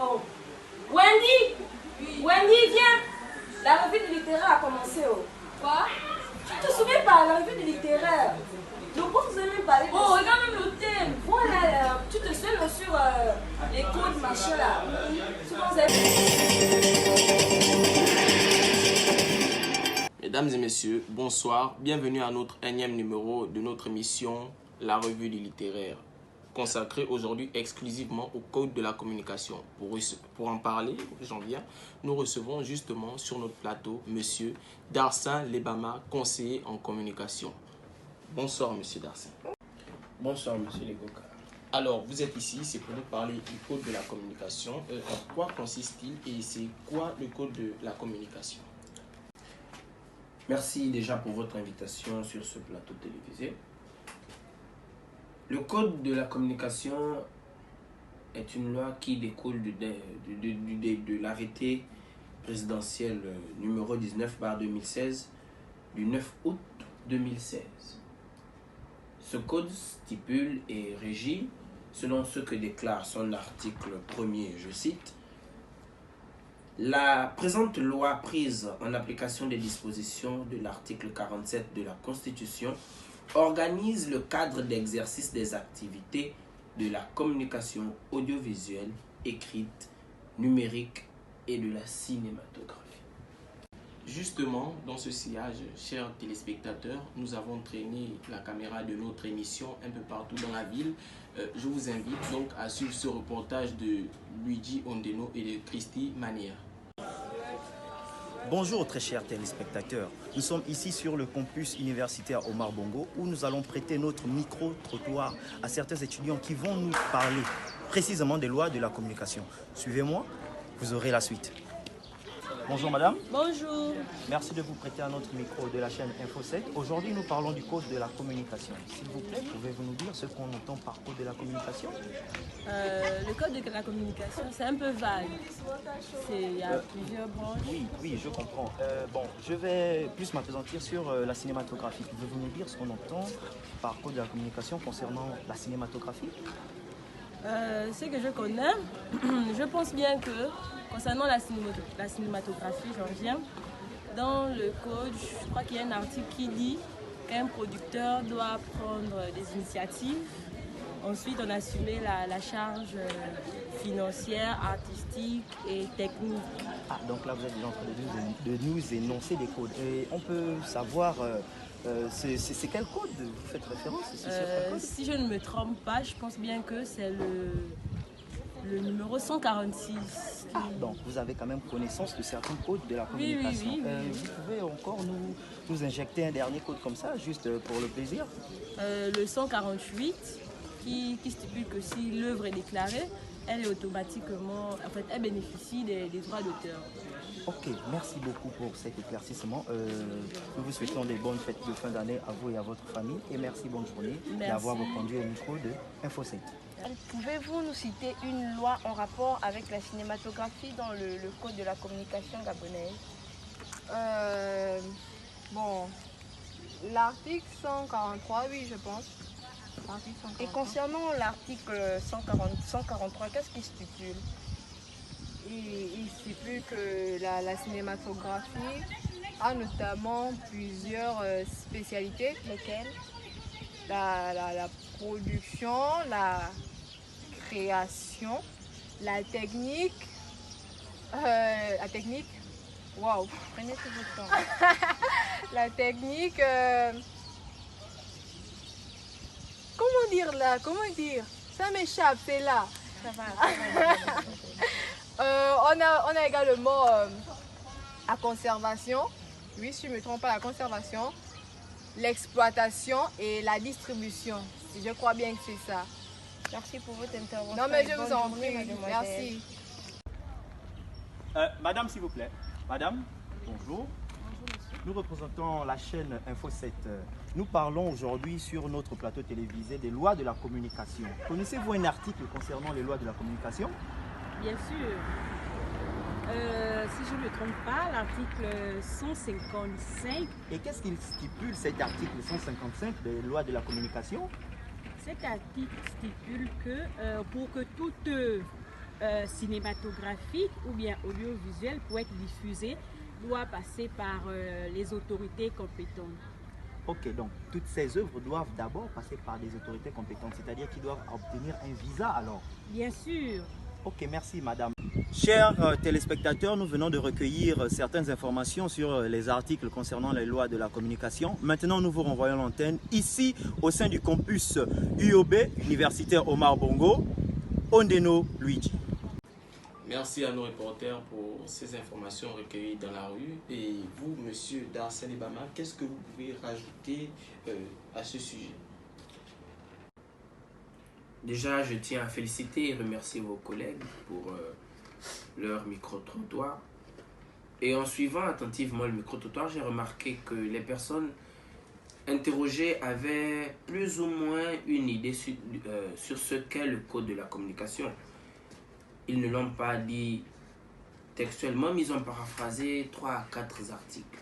Oh. Wendy! Wendy, viens! La revue de littéraire a commencé. Oh. Quoi? Tu te souviens pas, la revue de littéraire? Le prof vous a même parlé de Oh, regarde même le thème. Voilà, tu te souviens sur les codes machin là. Souvent vous avez... Mesdames et messieurs, bonsoir. Bienvenue à notre énième numéro de notre émission La Revue du littéraire, consacrée aujourd'hui exclusivement au code de la communication. Pour en parler, j'en viens, nous recevons justement sur notre plateau Monsieur Darsin Lebama, conseiller en communication. Bonsoir Monsieur Darsin. Bonsoir Monsieur Legoka. Alors, vous êtes ici, c'est pour nous parler du code de la communication. En quoi consiste-t-il et c'est quoi le code de la communication? Merci déjà pour votre invitation sur ce plateau télévisé. Le code de la communication est une loi qui découle de l'arrêté présidentiel numéro 19/2016 du 9 août 2016. Ce code stipule et régit selon ce que déclare son article 1er, je cite: la présente loi prise en application des dispositions de l'article 47 de la Constitution organise le cadre d'exercice des activités de la communication audiovisuelle, écrite, numérique et de la cinématographie. Justement, dans ce sillage, chers téléspectateurs, nous avons traîné la caméra de notre émission un peu partout dans la ville. Je vous invite donc à suivre ce reportage de Luigi Ondeno et de Christy Manière. Bonjour très chers téléspectateurs, nous sommes ici sur le campus universitaire Omar Bongo où nous allons prêter notre micro-trottoir à certains étudiants qui vont nous parler précisément des lois de la communication. Suivez-moi, vous aurez la suite. Bonjour madame. Bonjour. Merci de vous prêter à notre micro de la chaîne Info7. Aujourd'hui nous parlons du code de la communication. S'il vous plaît, pouvez-vous nous dire ce qu'on entend par code de la communication? Le code de la communication, c'est un peu vague. Il y a plusieurs branches. Oui, je comprends. Je vais plus m'appesantir sur la cinématographie. Pouvez-vous nous dire ce qu'on entend par code de la communication concernant la cinématographie? Ce que je connais, je pense bien que concernant la cinématographie, j'en viens. Dans le code, je crois qu'il y a un article qui dit qu'un producteur doit prendre des initiatives. Ensuite, on assumer la charge financière, artistique et technique. Ah, donc là, vous êtes déjà en train de nous énoncer des codes. Et on peut savoir, c'est quel code vous faites référence? Si je ne me trompe pas, je pense bien que c'est le numéro 146. Ah, donc vous avez quand même connaissance de certains codes de la communication. Oui. Vous pouvez encore nous injecter un dernier code comme ça, juste pour le plaisir? Le 148 qui stipule que si l'œuvre est déclarée, elle est automatiquement, elle bénéficie des droits d'auteur. Ok, merci beaucoup pour cet éclaircissement. Nous vous souhaitons des bonnes fêtes de fin d'année à vous et à votre famille. Et merci, bonne journée d'avoir répondu au micro de Info7. Pouvez-vous nous citer une loi en rapport avec la cinématographie dans le code de la communication gabonaise? L'article 143, oui, je pense. Et concernant l'article 143, qu'est-ce qu'il stipule? Il stipule que la cinématographie a notamment plusieurs spécialités. Lesquelles? La production, la création, la technique. Waouh! Prenez tout votre temps. La technique. Comment dire? Ça m'échappe, c'est là. Ça va. On a également la conservation. Oui, si je ne me trompe pas, la conservation, l'exploitation et la distribution. Je crois bien que c'est ça. Merci pour votre intervention. Non, mais je Bonne vous en journée, prie. mademoiselle. Merci. Madame, s'il vous plaît. Madame, bonjour. Nous représentons la chaîne Info7. Nous parlons aujourd'hui sur notre plateau télévisé des lois de la communication. Connaissez-vous un article concernant les lois de la communication? Bien sûr. Si je ne me trompe pas, l'article 155. Et qu'est-ce qu'il stipule cet article 155 des lois de la communication? Cet article stipule que pour que toute œuvre cinématographique ou bien audiovisuel pour être diffusé doit passer par les autorités compétentes. Ok, donc toutes ces œuvres doivent d'abord passer par des autorités compétentes, c'est-à-dire qu'ils doivent obtenir un visa alors. Bien sûr. Ok, merci madame. Chers téléspectateurs, nous venons de recueillir certaines informations sur les articles concernant les lois de la communication. Maintenant, nous vous renvoyons l'antenne ici au sein du campus UOB, universitaire Omar Bongo, Ondeno Luigi. Merci à nos reporters pour ces informations recueillies dans la rue. Et vous, monsieur Darcel Ibama, qu'est-ce que vous pouvez rajouter à ce sujet? Déjà, je tiens à féliciter et remercier vos collègues pour leur micro-trottoir. Et en suivant attentivement le micro-trottoir, j'ai remarqué que les personnes interrogées avaient plus ou moins une idée sur ce qu'est le code de la communication. Ils ne l'ont pas dit textuellement, mais ils ont paraphrasé 3 à 4 articles.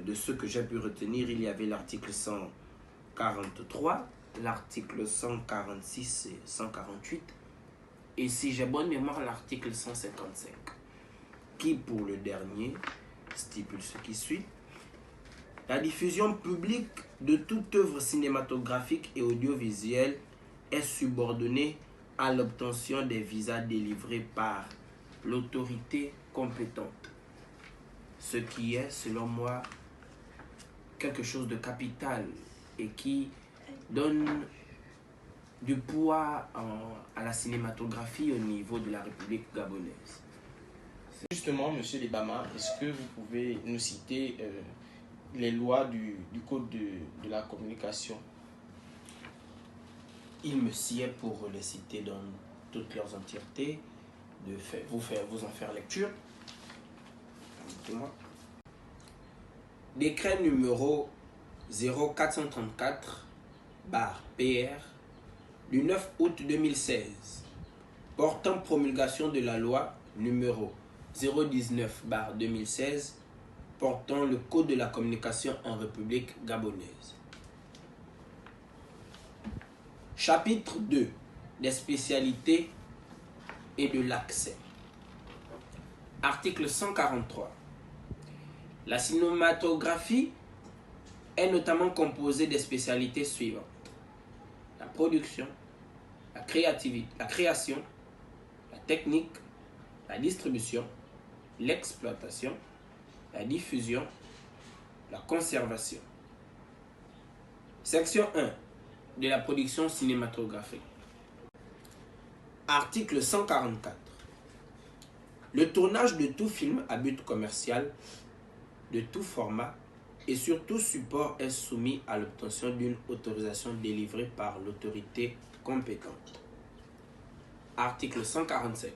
De ce que j'ai pu retenir, il y avait l'article 143, l'article 146 et 148, et si j'ai bonne mémoire, l'article 155, qui pour le dernier stipule ce qui suit. La diffusion publique de toute œuvre cinématographique et audiovisuelle est subordonnée à l'obtention des visas délivrés par l'autorité compétente. Ce qui est, selon moi, quelque chose de capital et qui donne du poids à la cinématographie au niveau de la République gabonaise. Justement, monsieur Libama, est-ce que vous pouvez nous citer les lois du Code de la communication? Il me sied pour les citer dans toutes leurs entièretés, de vous en faire lecture. Permettez-moi. Décret numéro 0434/PR du 9 août 2016 portant promulgation de la loi numéro 019/2016 portant le Code de la communication en République gabonaise. Chapitre 2 des spécialités et de l'accès. Article 143. La cinématographie est notamment composée des spécialités suivantes: la production, la création, la technique, la distribution, l'exploitation, la diffusion, la conservation. Section 1 de la production cinématographique. Article 144. Le tournage de tout film à but commercial, de tout format et sur tout support est soumis à l'obtention d'une autorisation délivrée par l'autorité compétente. Article 145.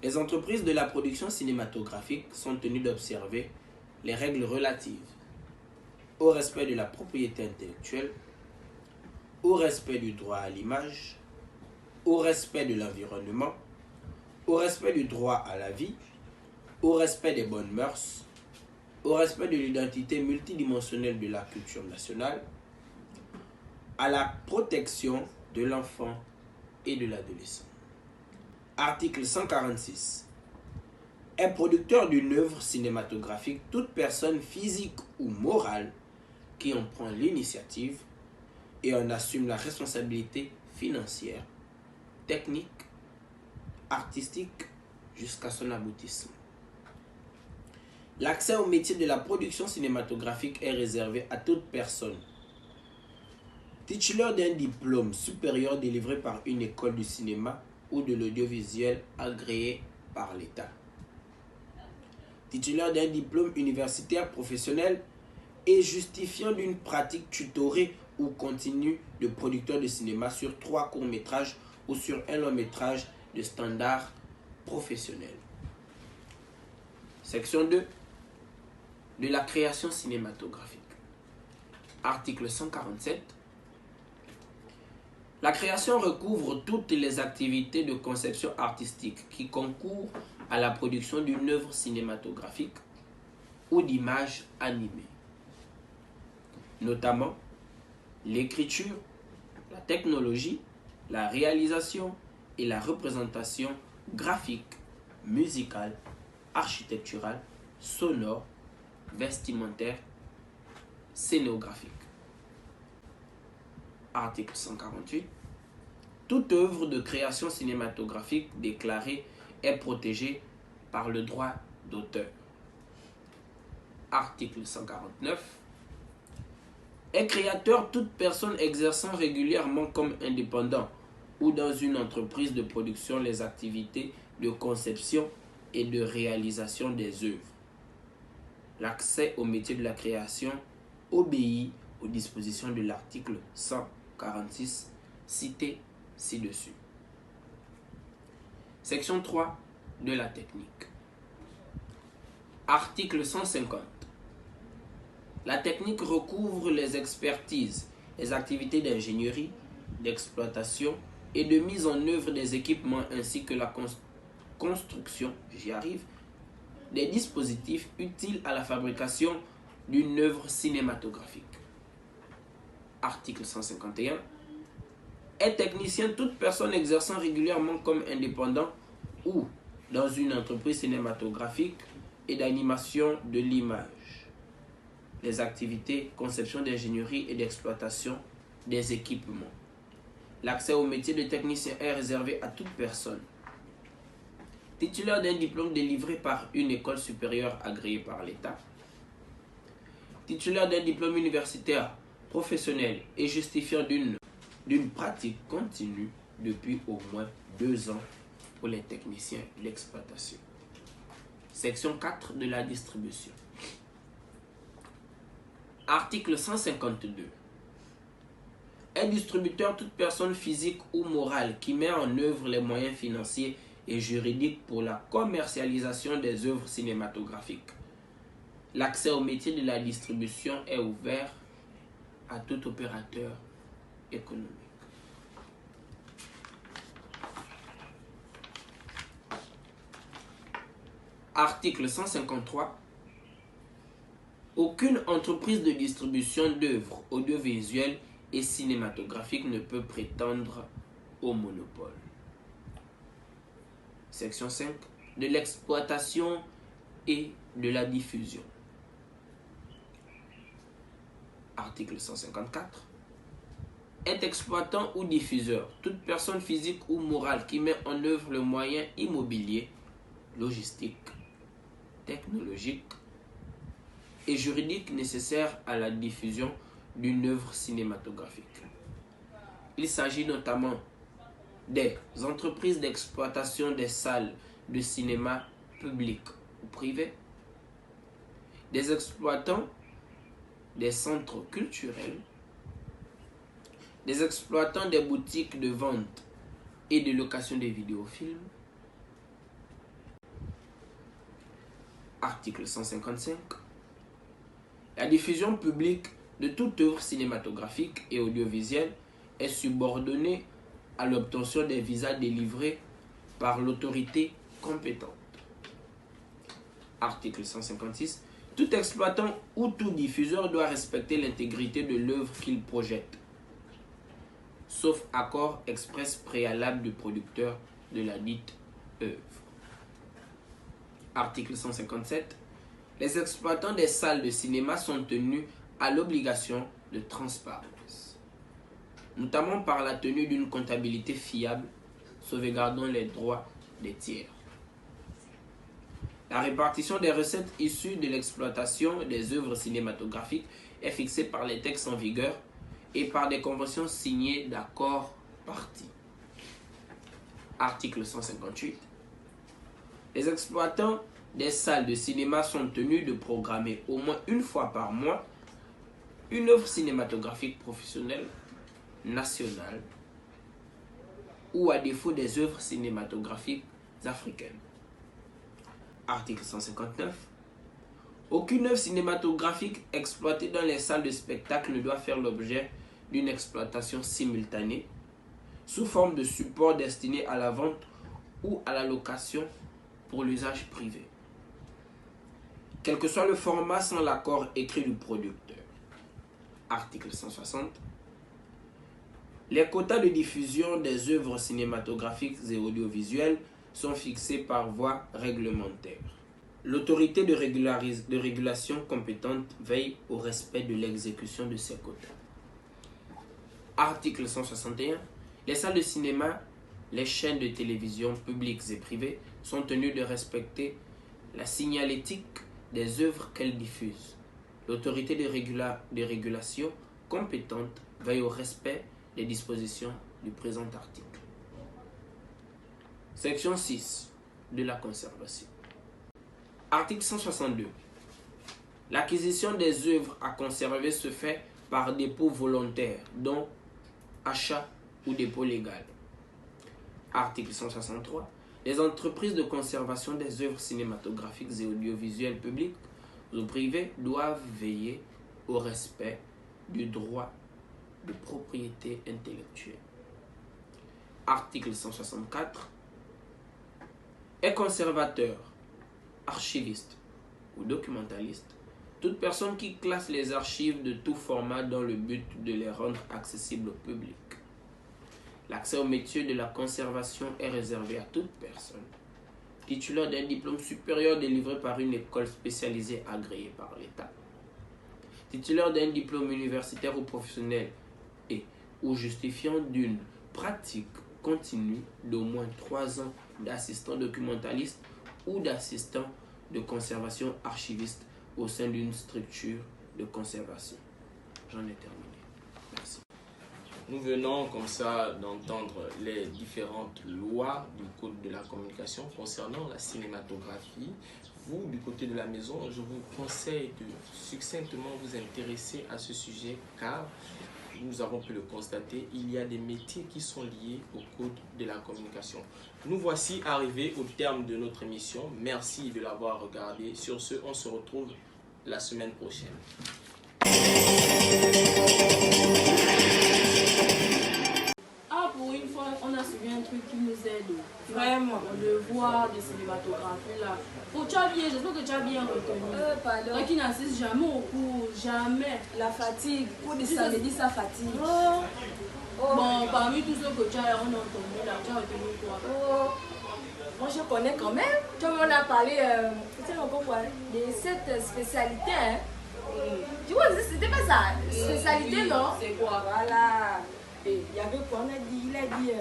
Les entreprises de la production cinématographique sont tenues d'observer les règles relatives au respect de la propriété intellectuelle, au respect du droit à l'image, au respect de l'environnement, au respect du droit à la vie, au respect des bonnes mœurs, au respect de l'identité multidimensionnelle de la culture nationale, à la protection de l'enfant et de l'adolescent. Article 146. Est producteur d'une œuvre cinématographique toute personne physique ou morale qui en prend l'initiative et en assume la responsabilité financière, technique, artistique jusqu'à son aboutissement. L'accès au métier de la production cinématographique est réservé à toute personne titulaire d'un diplôme supérieur délivré par une école du cinéma ou de l'audiovisuel agréé par l'État, titulaire d'un diplôme universitaire professionnel et justifiant d'une pratique tutorée ou continue de producteur de cinéma sur 3 courts-métrages ou sur un long-métrage de standard professionnel. Section 2 de la création cinématographique. Article 147. La création recouvre toutes les activités de conception artistique qui concourent à la production d'une œuvre cinématographique ou d'image animée, notamment l'écriture, la technologie, la réalisation, et la représentation graphique, musicale, architecturale, sonore, vestimentaire, scénographique. Article 148. Toute œuvre de création cinématographique déclarée est protégée par le droit d'auteur. Article 149. Est créateur toute personne exerçant régulièrement comme indépendant ou dans une entreprise de production les activités de conception et de réalisation des œuvres. L'accès au métier de la création obéit aux dispositions de l'article 146 cité ci-dessus. Section 3 de la technique. Article 150. La technique recouvre les expertises, les activités d'ingénierie, d'exploitation et de mise en œuvre des équipements ainsi que la construction, j'y arrive, des dispositifs utiles à la fabrication d'une œuvre cinématographique. Article 151. Est technicien toute personne exerçant régulièrement comme indépendant ou dans une entreprise cinématographique et d'animation de l'image. Les activités, conception d'ingénierie et d'exploitation des équipements. L'accès au métier de technicien est réservé à toute personne titulaire d'un diplôme délivré par une école supérieure agréée par l'État, titulaire d'un diplôme universitaire professionnel et justifiant d'une pratique continue depuis au moins 2 ans pour les techniciens d'exploitation. Section 4 de la distribution. Article 152. Est distributeur toute personne physique ou morale qui met en œuvre les moyens financiers et juridiques pour la commercialisation des œuvres cinématographiques. L'accès au métier de la distribution est ouvert à tout opérateur économique. Article 153. Aucune entreprise de distribution d'œuvres audiovisuelles et cinématographiques ne peut prétendre au monopole. Section 5. De l'exploitation et de la diffusion. Article 154. Est exploitant ou diffuseur toute personne physique ou morale qui met en œuvre le moyen immobilier, logistique, technologique et juridique nécessaire à la diffusion d'une œuvre cinématographique. Il s'agit notamment des entreprises d'exploitation des salles de cinéma publiques ou privées, des exploitants des centres culturels, des exploitants des boutiques de vente et de location des vidéofilms. Article 155. La diffusion publique de toute œuvre cinématographique et audiovisuelle est subordonnée à l'obtention des visas délivrés par l'autorité compétente. Article 156. Tout exploitant ou tout diffuseur doit respecter l'intégrité de l'œuvre qu'il projette, sauf accord express préalable du producteur de la dite œuvre. Article 157. Les exploitants des salles de cinéma sont tenus à l'obligation de transparence, notamment par la tenue d'une comptabilité fiable, sauvegardant les droits des tiers. La répartition des recettes issues de l'exploitation des œuvres cinématographiques est fixée par les textes en vigueur et par des conventions signées d'accords parties. Article 158. Les exploitants des salles de cinéma sont tenus de programmer au moins une fois par mois une œuvre cinématographique professionnelle, nationale ou à défaut des œuvres cinématographiques africaines. Article 159. Aucune œuvre cinématographique exploitée dans les salles de spectacle ne doit faire l'objet d'une exploitation simultanée sous forme de support destiné à la vente ou à la location pour l'usage privé, quel que soit le format sans l'accord écrit du producteur. Article 160. Les quotas de diffusion des œuvres cinématographiques et audiovisuelles sont fixés par voie réglementaire. L'autorité de régulation compétente veille au respect de l'exécution de ces quotas. Article 161. Les salles de cinéma, les chaînes de télévision publiques et privées sont tenues de respecter la signalétique des œuvres qu'elles diffusent. L'autorité de régulation compétente veille au respect des dispositions du présent article. Section 6 de la conservation. Article 162. L'acquisition des œuvres à conserver se fait par dépôt volontaire, dont achat ou dépôt légal. Article 163. Les entreprises de conservation des œuvres cinématographiques et audiovisuelles publiques ou privées doivent veiller au respect du droit de propriété intellectuelle. Article 164. Est conservateur, archiviste ou documentaliste toute personne qui classe les archives de tout format dans le but de les rendre accessibles au public. L'accès au métier de la conservation est réservé à toute personne titulaire d'un diplôme supérieur délivré par une école spécialisée agréée par l'État, titulaire d'un diplôme universitaire ou professionnel et ou justifiant d'une pratique continue d'au moins 3 ans d'assistant documentaliste ou d'assistant de conservation archiviste au sein d'une structure de conservation. J'en ai terminé. Merci. Nous venons comme ça d'entendre les différentes lois du Code de la communication concernant la cinématographie. Vous, du côté de la maison, je vous conseille de succinctement vous intéresser à ce sujet car nous avons pu le constater, il y a des métiers qui sont liés au Code de la communication. Nous voici arrivés au terme de notre émission. Merci de l'avoir regardé. Sur ce, on se retrouve la semaine prochaine. Pour une fois, on a suivi un truc qui nous aide vraiment. Le devoir de cinématographie là. Tu as bien, j'espère que tu as bien retenu. Pardon. Toi qui n'assistes jamais au cours, jamais. La fatigue, cours de samedi, ça fatigue. Bon, parmi tous ceux que tu as, on a entendu là, tu as retenu quoi? Moi je connais quand même. Comme on a parlé de cette spécialité. Hein. Tu vois, c'était pas ça. Spécialité, oui, non? C'est quoi? Voilà. Et il y avait quoi? Il a dit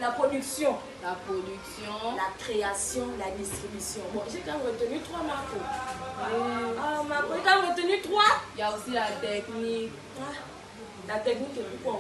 la production. La production. La création, la distribution. Bon, j'ai quand même retenu 3 marques. Ah, Marco, j'ai quand même retenu 3. Il y a aussi la technique. La technique est pourquoi?